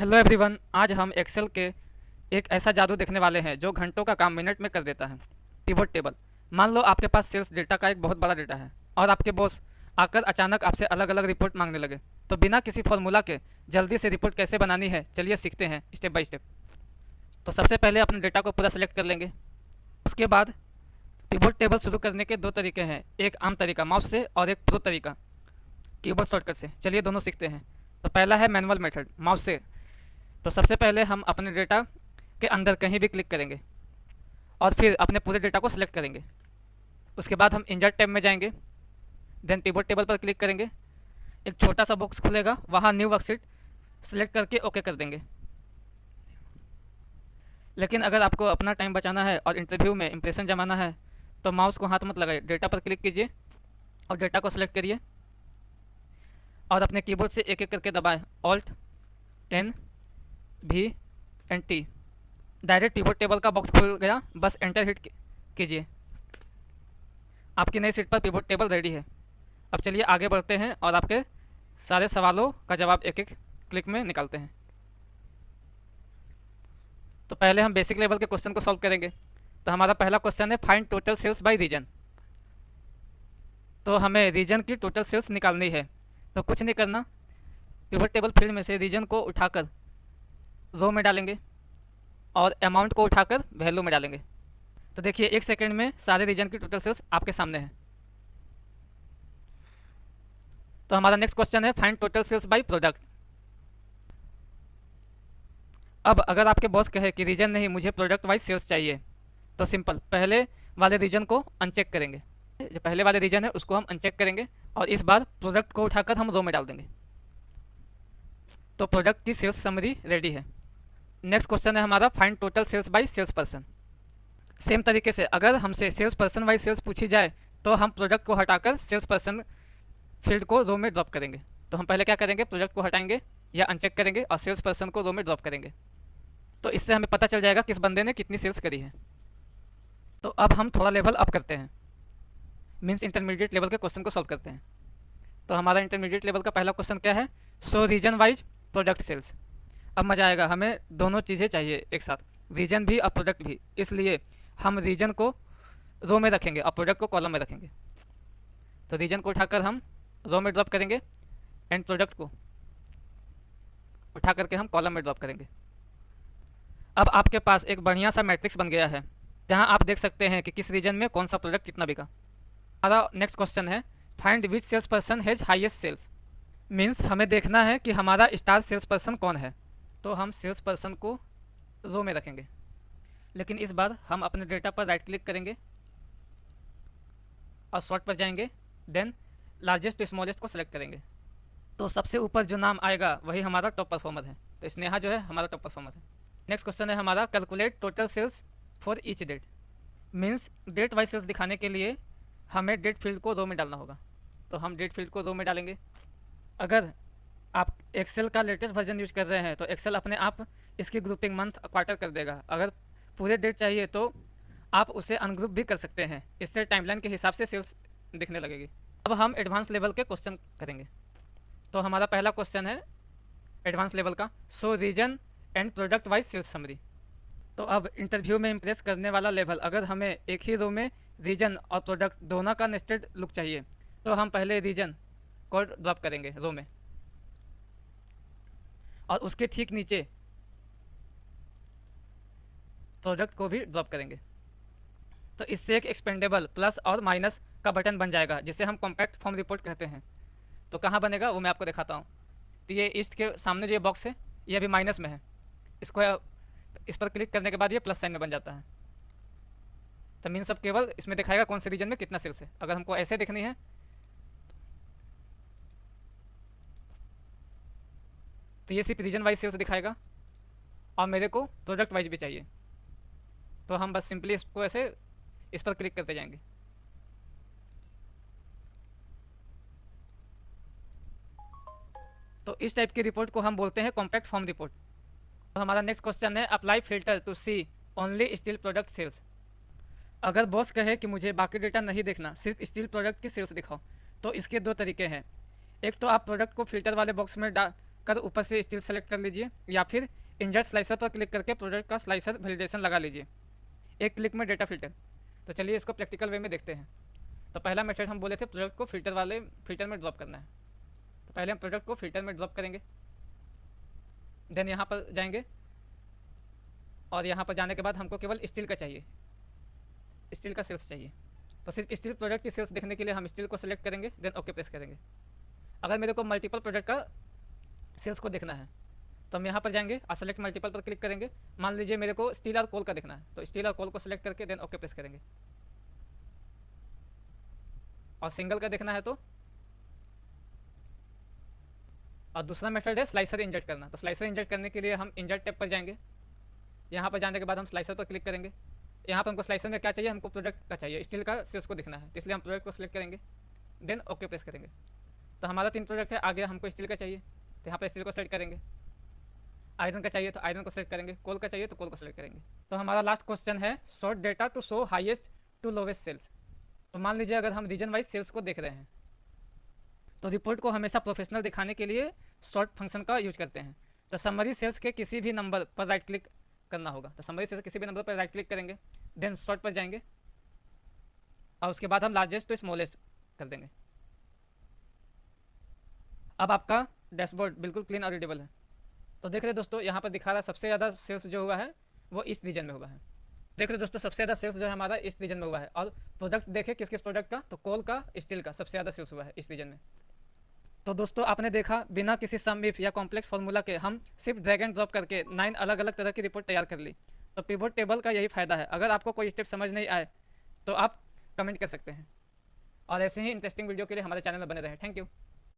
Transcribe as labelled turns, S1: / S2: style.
S1: Hello everyone, आज हम Excel के एक ऐसा जादू देखने वाले हैं जो घंटों का काम मिनट में कर देता है। Pivot table. मान लो आपके पास सेल्स डेटा का एक बहुत बड़ा डेटा है और आपके बॉस आकर अचानक आपसे अलग अलग रिपोर्ट मांगने लगे, तो बिना किसी फॉर्मूला के जल्दी से रिपोर्ट कैसे बनानी है, चलिए सीखते हैं स्टेप बाय स्टेप। तो सबसे पहले अपने डेटा को पूरा सेलेक्ट कर लेंगे। उसके बाद पिवट टेबल शुरू करने के दो तरीके हैं, एक आम तरीका माउस से और एक प्रो तरीका कीबोर्ड शॉर्टकट से। चलिए दोनों सीखते हैं। तो पहला है मैनुअल मेथड माउस से। तो सबसे पहले हम अपने डेटा के अंदर कहीं भी क्लिक करेंगे और फिर अपने पूरे डेटा को सिलेक्ट करेंगे। उसके बाद हम इंजर्ट टैब में जाएंगे, देन पिवट टेबल पर क्लिक करेंगे। एक छोटा सा बॉक्स खुलेगा, वहाँ न्यू वर्कशीट सेलेक्ट करके ओके कर देंगे। लेकिन अगर आपको अपना टाइम बचाना है और इंटरव्यू में इंप्रेशन जमाना है तो माउस को हाथ मत लगाइए, डेटा पर क्लिक कीजिए और डेटा को सिलेक्ट करिए और अपने कीबोर्ड से एक एक करके दबाएं, ऑल्ट एन भी N T. Direct pivot table का बॉक्स खुल गया, बस एंटर हिट कीजिए। आपकी नई सीट पर पिवट टेबल रेडी है। अब चलिए आगे बढ़ते हैं और आपके सारे सवालों का जवाब एक एक क्लिक में निकालते हैं। तो पहले हम बेसिक लेवल के क्वेश्चन को सॉल्व करेंगे। तो हमारा पहला क्वेश्चन है find total sales by region. तो हमें रीजन की टोटल सेल्स निकालनी है। तो कुछ नहीं करना, पिवट टेबल फील्ड में से रीजन को उठाकर रो में डालेंगे और अमाउंट को उठाकर वैल्यू में डालेंगे। तो देखिए एक सेकंड में सारे रीजन की टोटल सेल्स आपके सामने है। तो हमारा नेक्स्ट क्वेश्चन है find total sales by product. अब अगर आपके बॉस कहे कि रीजन नहीं, मुझे प्रोडक्ट वाइज सेल्स चाहिए, तो सिंपल पहले वाले रीजन को अनचेक करेंगे। जो पहले वाले रीजन है उसको हम अनचेक करेंगे और इस बार प्रोडक्ट को उठाकर हम रो में डाल देंगे। तो प्रोडक्ट की सेल्स समरी रेडी है। नेक्स्ट क्वेश्चन है हमारा find total sales by sales person. Same तरीके से अगर हमसे सेल्स पर्सन वाइज सेल्स पूछी जाए तो हम प्रोडक्ट को हटाकर सेल्स पर्सन फील्ड को रो में ड्रॉप करेंगे। तो हम पहले क्या करेंगे, प्रोडक्ट को हटाएंगे या अनचेक करेंगे और सेल्स पर्सन को रो में ड्रॉप करेंगे। तो इससे हमें पता चल जाएगा किस बंदे ने कितनी सेल्स करी है। तो अब हम थोड़ा लेवल अप करते हैं, मीन्स इंटरमीडिएट लेवल के क्वेश्चन को सॉल्व करते हैं। तो हमारा इंटरमीडिएट लेवल का पहला क्वेश्चन क्या है, सो रीजन वाइज प्रोडक्ट सेल्स। अब मजा आएगा, हमें दोनों चीज़ें चाहिए एक साथ, रीजन भी और प्रोडक्ट भी। इसलिए हम रीजन को रो में रखेंगे और प्रोडक्ट को कॉलम में रखेंगे। तो रीजन को उठाकर हम रो में ड्रॉप करेंगे एंड प्रोडक्ट को उठा करके हम कॉलम में ड्रॉप करेंगे। अब आपके पास एक बढ़िया सा मैट्रिक्स बन गया है जहां आप देख सकते हैं कि किस रीजन में कौन सा प्रोडक्ट कितना बिका। हमारा नेक्स्ट क्वेश्चन है find which sales person has highest sales. Means हमें देखना है कि हमारा स्टार सेल्स पर्सन कौन है। तो हम सेल्स पर्सन को रो में रखेंगे, लेकिन इस बार हम अपने डेटा पर राइट क्लिक करेंगे और सॉर्ट पर जाएंगे, देन लार्जेस्ट टू स्मॉलेस्ट को सेलेक्ट करेंगे। तो सबसे ऊपर जो नाम आएगा वही हमारा टॉप परफॉर्मर है। तो स्नेहा जो है हमारा टॉप परफॉर्मर है। नेक्स्ट क्वेश्चन है हमारा calculate total sales for each date. Means date wise sales दिखाने के लिए हमें डेट फील्ड को रो में डालना होगा। तो हम डेट फील्ड को रो में डालेंगे। अगर आप एक्सेल का लेटेस्ट वर्जन यूज कर रहे हैं तो एक्सेल अपने आप इसकी ग्रुपिंग मंथ क्वार्टर कर देगा। अगर पूरे डेट चाहिए तो आप उसे अनग्रुप भी कर सकते हैं, इससे टाइमलाइन के हिसाब से सेल्स दिखने लगेगी। अब हम एडवांस लेवल के क्वेश्चन करेंगे। तो हमारा पहला क्वेश्चन है एडवांस लेवल का, so region and product wise sales summary. तो अब इंटरव्यू में इंप्रेस करने वाला लेवल, अगर हमें एक ही रो में रीजन और प्रोडक्ट दोनों का नेस्टेड लुक चाहिए तो हम पहले रीजन को ड्रॉप करेंगे रो में और उसके ठीक नीचे प्रोडक्ट को भी ड्रॉप करेंगे। तो इससे एक एक्सपेंडेबल प्लस और माइनस का बटन बन जाएगा जिसे हम कॉम्पैक्ट फॉर्म रिपोर्ट कहते हैं। तो कहाँ बनेगा वो मैं आपको दिखाता हूँ। तो ये ईस्ट के सामने जो ये बॉक्स है ये अभी माइनस में है, इसको इस पर क्लिक करने के बाद ये प्लस साइन में बन जाता है। तो मीन सब केवल इसमें दिखाएगा कौन से रीजन में कितना सेल्स है। अगर हमको ऐसे देखनी है तो ये सिर्फ रीजन वाइज सेल्स दिखाएगा और मेरे को प्रोडक्ट वाइज भी चाहिए। तो हम बस सिंपली इसको ऐसे इस पर क्लिक करते जाएंगे। तो इस टाइप की रिपोर्ट को हम बोलते हैं कॉम्पैक्ट फॉर्म रिपोर्ट। तो हमारा नेक्स्ट क्वेश्चन है apply filter to see only steel product sales. अगर बॉस कहे कि मुझे बाकी डेटा नहीं देखना, सिर्फ स्टील प्रोडक्ट की सेल्स दिखाओ, तो इसके दो तरीके हैं। एक तो आप प्रोडक्ट को फिल्टर वाले बॉक्स में कर ऊपर से स्टील सेलेक्ट कर लीजिए, या फिर इंजर्ट स्लाइसर पर क्लिक करके प्रोडक्ट का स्लाइसर वैलिडेशन लगा लीजिए, एक क्लिक में डेटा फिल्टर। तो चलिए इसको प्रैक्टिकल वे में देखते हैं। तो पहला मेथड हम बोले थे प्रोडक्ट को फिल्टर में ड्रॉप करना है। तो पहले हम प्रोडक्ट को फिल्टर में ड्रॉप करेंगे, देन यहाँ पर जाएंगे और यहाँ पर जाने के बाद हमको केवल स्टील का चाहिए, स्टील का सेल्स चाहिए। तो सिर्फ स्टील प्रोडक्ट की सेल्स देखने के लिए हम स्टील को सेलेक्ट करेंगे, देन ओके प्रेस करेंगे। अगर मेरे को मल्टीपल प्रोडक्ट का सेल्स को देखना है तो हम यहाँ पर जाएंगे और सेलेक्ट मल्टीपल पर क्लिक करेंगे। मान लीजिए मेरे को स्टील और कोल का देखना है, तो स्टील और कोल को सेलेक्ट करके देन ओके प्रेस करेंगे। और सिंगल का देखना है तो, और दूसरा मेथड है स्लाइसर इंजर्ट करना। तो स्लाइसर इंजर्ट करने के लिए हम इंजर्ट टैब पर जाएंगे, यहाँ पर जाने के बाद हम स्लाइसर पर क्लिक करेंगे। यहाँ पर हमको स्लाइसर में क्या चाहिए, हमको प्रोडक्ट का चाहिए, स्टील का सेल्स को दिखना है, इसलिए हम प्रोडक्ट को सिलेक्ट करेंगे, देन ओके प्रेस करेंगे। तो हमारा 3 प्रोडक्ट है, आगे हमको स्टील का चाहिए तो यहाँ पर स्टील को सेलेक्ट करेंगे, आयरन का चाहिए तो आयरन को सेलेक्ट करेंगे, कोल का चाहिए तो कोल को सेलेक्ट करेंगे। तो हमारा लास्ट क्वेश्चन है sort data to show highest to lowest sales. तो मान लीजिए अगर हम रीजन वाइज सेल्स को देख रहे हैं तो रिपोर्ट को हमेशा प्रोफेशनल दिखाने के लिए सॉर्ट फंक्शन का यूज करते हैं। तो समरी सेल्स के किसी भी नंबर पर राइट क्लिक करना होगा। तो समरी सेल्स किसी भी नंबर पर राइट क्लिक करेंगे, देन सॉर्ट पर जाएंगे और उसके बाद हम लार्जेस्ट टू स्मॉलेस्ट कर देंगे। अब आपका डैशबोर्ड बिल्कुल क्लीन और रीडेबल है। तो देख रहे दोस्तों, यहाँ पर दिखा रहा है सबसे ज़्यादा सेल्स जो हुआ है वो इस रीजन में हुआ है। देख रहे दोस्तों, सबसे ज़्यादा सेल्स जो है हमारा इस रीजन में हुआ है। और प्रोडक्ट देखे किस किस प्रोडक्ट का, तो कोल का, स्टील का सबसे ज़्यादा सेल्स हुआ है इस रीजन में। तो दोस्तों आपने देखा, बिना किसी सम इफ या कॉम्प्लेक्स फॉर्मूला के हम सिर्फ ड्रैग एंड ड्रॉप करके 9 अलग अलग तरह की रिपोर्ट तैयार कर ली। तो पिवोट टेबल का यही फायदा है। अगर आपको कोई स्टेप समझ नहीं आए तो आप कमेंट कर सकते हैं। और ऐसे ही इंटरेस्टिंग वीडियो के लिए हमारे चैनल में बने रहें। Thank you.